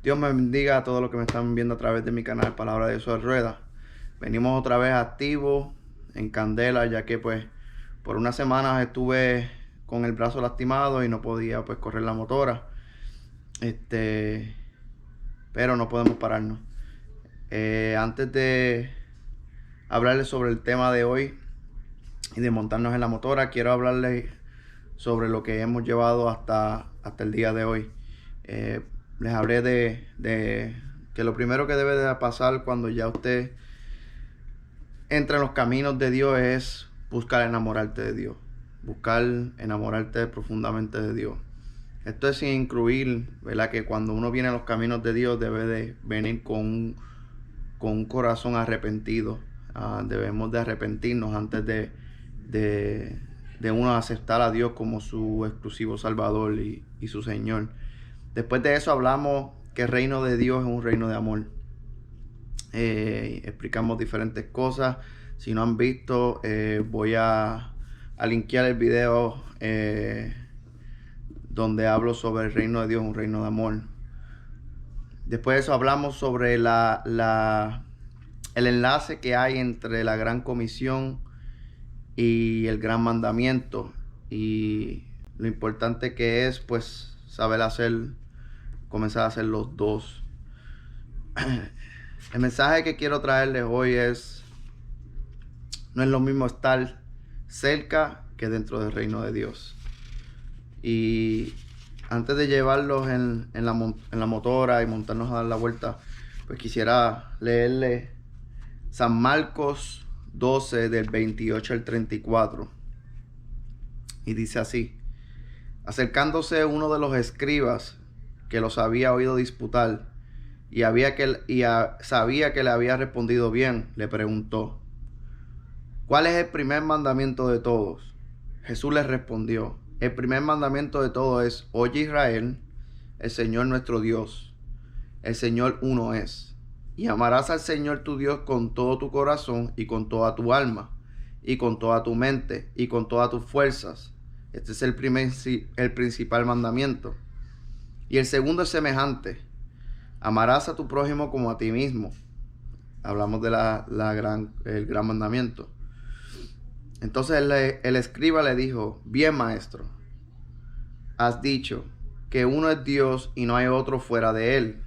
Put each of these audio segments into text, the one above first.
Dios me bendiga a todos los que me están viendo a través de mi canal Palabra de Dios sobre Ruedas. Venimos otra vez activos, en candela, ya que pues por unas semanas estuve con el brazo lastimado y no podía pues correr la motora. Pero no podemos pararnos. Antes de hablarles sobre el tema de hoy y de montarnos en la motora, quiero hablarles sobre lo que hemos llevado hasta el día de hoy. Les hablé de que lo primero que debe de pasar cuando ya usted entra en los caminos de Dios es buscar enamorarte de Dios. Buscar enamorarte profundamente de Dios. Esto es sin incluir, ¿verdad? Que cuando uno viene a los caminos de Dios debe de venir con un corazón arrepentido. Debemos de arrepentirnos antes de uno aceptar a Dios como su exclusivo Salvador y su Señor. Después de eso hablamos que el reino de Dios es un reino de amor. Explicamos diferentes cosas. Si no han visto, voy a linkear el video donde hablo sobre el reino de Dios, un reino de amor. Después de eso hablamos sobre el enlace que hay entre la gran comisión y el gran mandamiento, y lo importante que es pues saber comenzar a hacer los dos. El mensaje que quiero traerles hoy es: no es lo mismo estar cerca que dentro del reino de Dios. Y antes de llevarlos en la motora y montarnos a dar la vuelta, pues quisiera leerle San Marcos 12 del 28 al 34. Y dice así: acercándose uno de los escribas que los había oído disputar y sabía que le había respondido bien, le preguntó: ¿cuál es el primer mandamiento de todos? Jesús les respondió: el primer mandamiento de todo es: oye Israel, el Señor nuestro Dios, el Señor uno es. Y amarás al Señor tu Dios con todo tu corazón y con toda tu alma y con toda tu mente y con todas tus fuerzas. Este es el principal mandamiento. Y el segundo es semejante: amarás a tu prójimo como a ti mismo. Hablamos de el gran mandamiento. Entonces el escriba le dijo: bien, maestro, has dicho que uno es Dios y no hay otro fuera de él,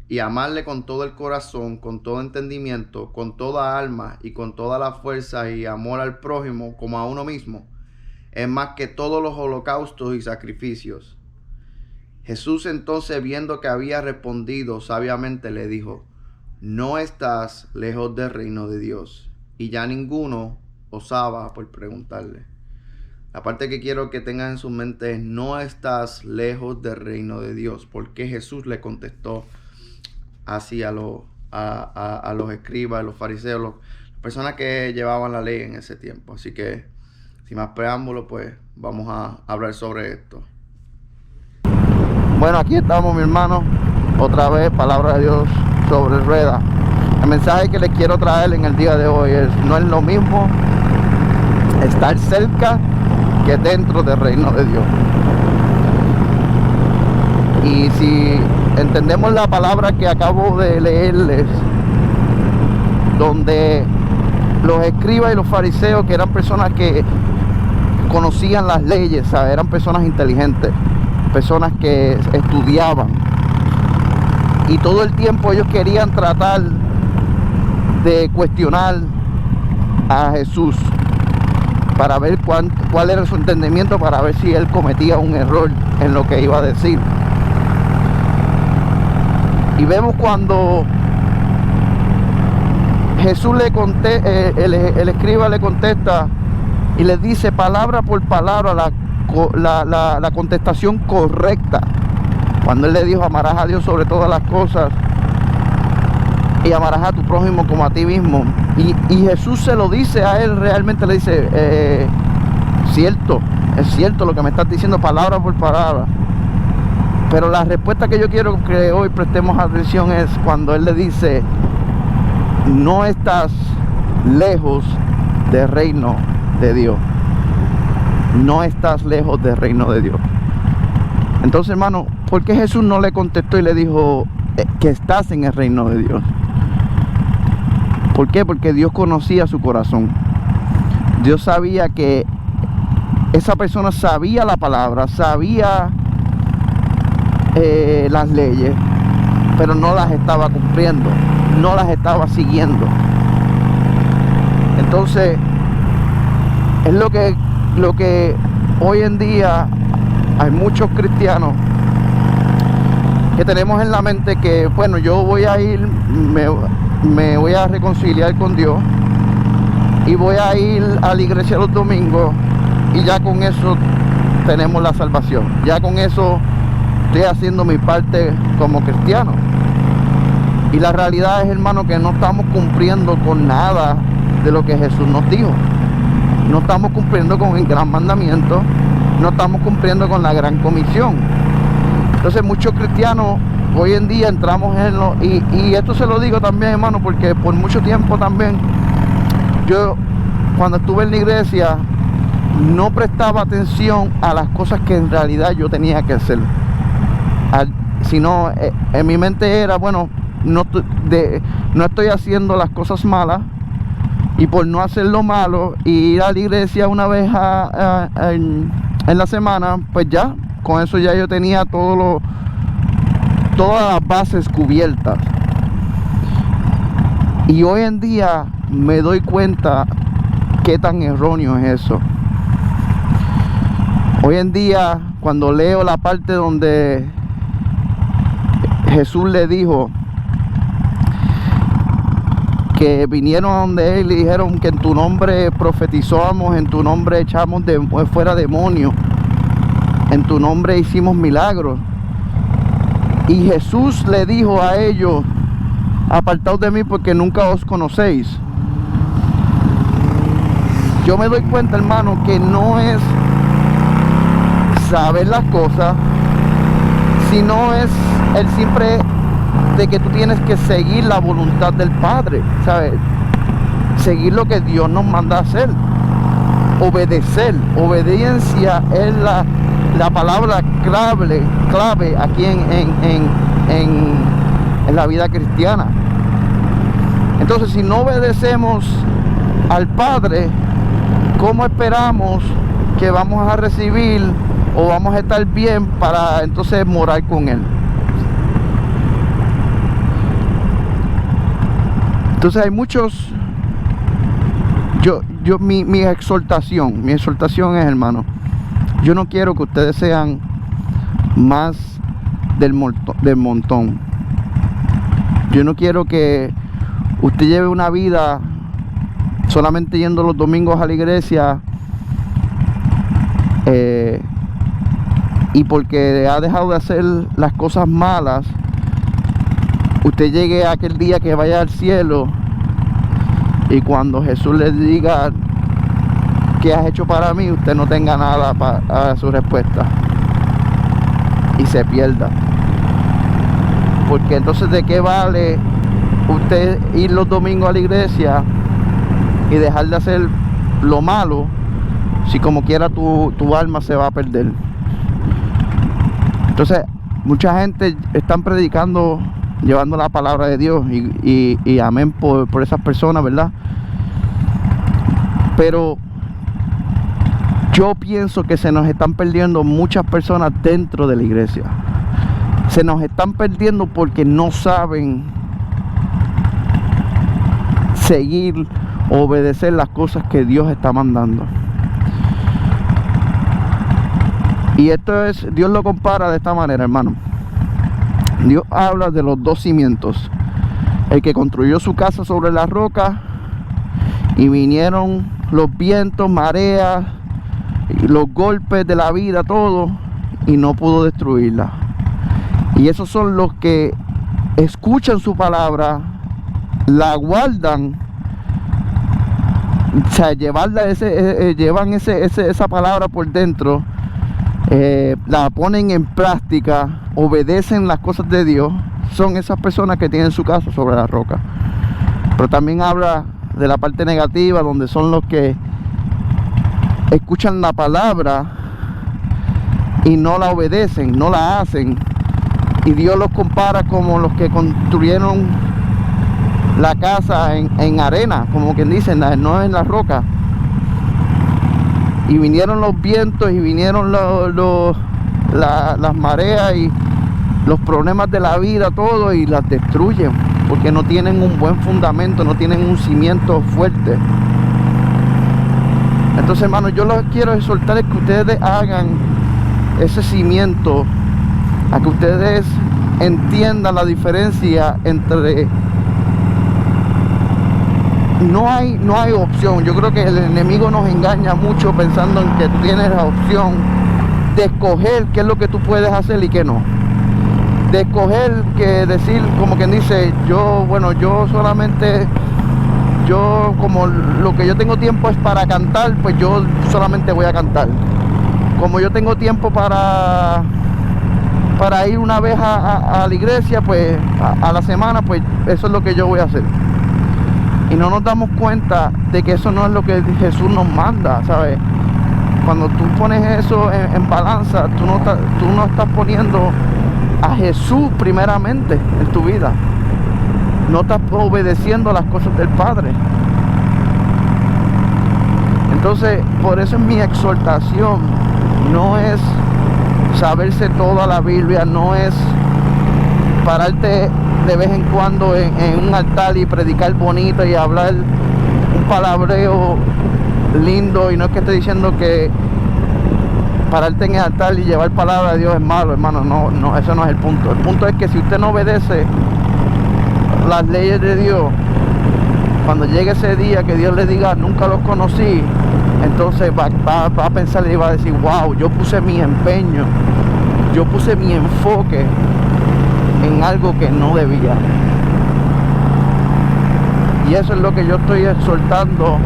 y amarle con todo el corazón, con todo entendimiento, con toda alma y con toda la fuerza, y amor al prójimo como a uno mismo, es más que todos los holocaustos y sacrificios. Jesús entonces, viendo que había respondido sabiamente, le dijo: no estás lejos del reino de Dios. Y ya ninguno osaba por preguntarle. La parte que quiero que tengan en su mente es: no estás lejos del reino de Dios. Porque Jesús le contestó así a los escribas, a los fariseos, las personas que llevaban la ley en ese tiempo. Así que, sin más preámbulos, pues vamos a hablar sobre esto. Bueno, aquí estamos, mi hermano, otra vez, palabra de Dios sobre ruedas. El mensaje que les quiero traer en el día de hoy es: no es lo mismo estar cerca que dentro del reino de Dios. Y si entendemos la palabra que acabo de leerles, donde los escribas y los fariseos, que eran personas que conocían las leyes, ¿sabes? Eran personas inteligentes, personas que estudiaban, y todo el tiempo ellos querían tratar de cuestionar a Jesús para ver cuál era su entendimiento, para ver si él cometía un error en lo que iba a decir. Y vemos cuando Jesús el escriba le contesta y le dice palabra por palabra la contestación correcta. Cuando él le dijo: amarás a Dios sobre todas las cosas y amarás a tu prójimo como a ti mismo. Y Jesús se lo dice a él, realmente le dice: es cierto lo que me estás diciendo, palabra por palabra. Pero la respuesta que yo quiero que hoy prestemos atención es cuando él le dice: no estás lejos del reino de Dios. No estás lejos del reino de Dios. Entonces, hermano, ¿por qué Jesús no le contestó y le dijo: que estás en el reino de Dios. ¿Por qué? Porque Dios conocía su corazón. Dios sabía que esa persona sabía la palabra, sabía las leyes, pero no las estaba cumpliendo, no las estaba siguiendo. Entonces es lo que hoy en día hay muchos cristianos que tenemos en la mente que, bueno, yo voy a ir, me voy a reconciliar con Dios y voy a ir a la iglesia los domingos y ya con eso tenemos la salvación, ya con eso estoy haciendo mi parte como cristiano. Y la realidad es, hermano, que no estamos cumpliendo con nada de lo que Jesús nos dijo. No estamos cumpliendo con el gran mandamiento, no estamos cumpliendo con la gran comisión. Entonces muchos cristianos hoy en día entramos en lo... Y esto se lo digo también, hermano, porque por mucho tiempo también yo, cuando estuve en la iglesia, no prestaba atención a las cosas que en realidad yo tenía que hacer. Sino en mi mente era, bueno, no estoy haciendo las cosas malas, y por no hacer lo malo y ir a la iglesia una vez en la semana, pues ya, con eso ya yo tenía todas las bases cubiertas. Y hoy en día me doy cuenta qué tan erróneo es eso. Hoy en día, cuando leo la parte donde Jesús le dijo que vinieron a donde él y le dijeron que en tu nombre profetizamos, en tu nombre echamos fuera demonios, en tu nombre hicimos milagros. Y Jesús le dijo a ellos: apartaos de mí porque nunca os conocéis. Yo me doy cuenta, hermano, que no es saber las cosas, sino es el simple de que tú tienes que seguir la voluntad del Padre, ¿sabes? Seguir lo que Dios nos manda a hacer, obedecer. Obediencia es la palabra clave aquí en la vida cristiana. Entonces, si no obedecemos al Padre, ¿cómo esperamos que vamos a recibir o vamos a estar bien para entonces morar con Él? Entonces hay muchos... Mi exhortación es, hermano, yo no quiero que ustedes sean más del montón. Yo no quiero que usted lleve una vida solamente yendo los domingos a la iglesia y porque ha dejado de hacer las cosas malas, usted llegue a aquel día que vaya al cielo y cuando Jesús le diga ¿qué has hecho para mí?, usted no tenga nada para su respuesta y se pierda. Porque entonces, ¿de qué vale usted ir los domingos a la iglesia y dejar de hacer lo malo si como quiera tu alma se va a perder? Entonces mucha gente están predicando, llevando la palabra de Dios y amén por esas personas, ¿verdad? Pero yo pienso que se nos están perdiendo muchas personas dentro de la iglesia. Se nos están perdiendo porque no saben seguir, obedecer las cosas que Dios está mandando. Y esto es, Dios lo compara de esta manera, hermano. Dios habla de los dos cimientos: el que construyó su casa sobre la roca y vinieron los vientos, mareas, los golpes de la vida, todo, y no pudo destruirla. Y esos son los que escuchan su palabra, la guardan, o sea, llevan esa palabra por dentro, la ponen en práctica, obedecen las cosas de Dios. Son esas personas que tienen su casa sobre la roca. Pero también habla de la parte negativa, donde son los que escuchan la palabra y no la obedecen, no la hacen, y Dios los compara como los que construyeron la casa en arena, como quien dice, no en la roca. Y vinieron los vientos y vinieron las mareas y los problemas de la vida, todo, y las destruyen porque no tienen un buen fundamento, no tienen un cimiento fuerte. Entonces, hermanos, yo los quiero exhortar a que ustedes hagan ese cimiento, a que ustedes entiendan la diferencia entre... No hay opción. Yo creo que el enemigo nos engaña mucho pensando en que tú tienes la opción de escoger qué es lo que tú puedes hacer y qué no. De escoger, que decir, como quien dice, yo solamente, como lo que yo tengo tiempo es para cantar, pues yo solamente voy a cantar. Como yo tengo tiempo para ir una vez a la iglesia, pues a la semana, pues eso es lo que yo voy a hacer. Y no nos damos cuenta de que eso no es lo que Jesús nos manda, ¿sabes? Cuando tú pones eso en balanza, tú no estás poniendo a Jesús primeramente en tu vida. No estás obedeciendo las cosas del Padre. Entonces, por eso es mi exhortación. No es saberse toda la Biblia, no es pararte de vez en cuando en un altar y predicar bonito y hablar un palabreo lindo. Y no es que esté diciendo que pararte en el altar y llevar palabra de Dios es malo, hermano. No, eso no es el punto. El punto es que si usted no obedece las leyes de Dios, cuando llegue ese día que Dios le diga nunca los conocí, entonces va a pensar y va a decir, wow, yo puse mi empeño, yo puse mi enfoque en algo que no debía. Y eso es lo que yo estoy exhortando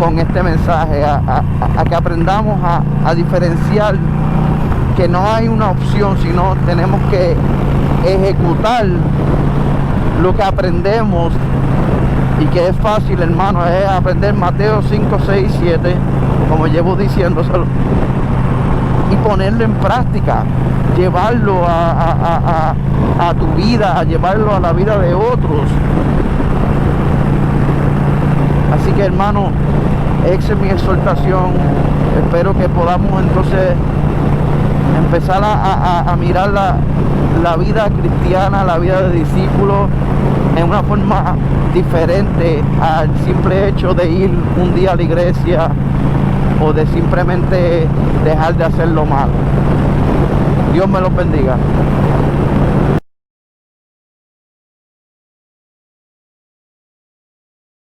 con este mensaje, a que aprendamos a diferenciar que no hay una opción, sino tenemos que ejecutar lo que aprendemos, y que es fácil, hermano, es aprender Mateo 5, 6, 7, como llevo diciéndoselo, y ponerlo en práctica, llevarlo a tu vida, a llevarlo a la vida de otros. Así que, hermano, esa es mi exhortación. Espero que podamos entonces empezar a mirar la vida cristiana, la vida de discípulos, en una forma diferente al simple hecho de ir un día a la iglesia o de simplemente dejar de hacer lo malo. Dios me los bendiga.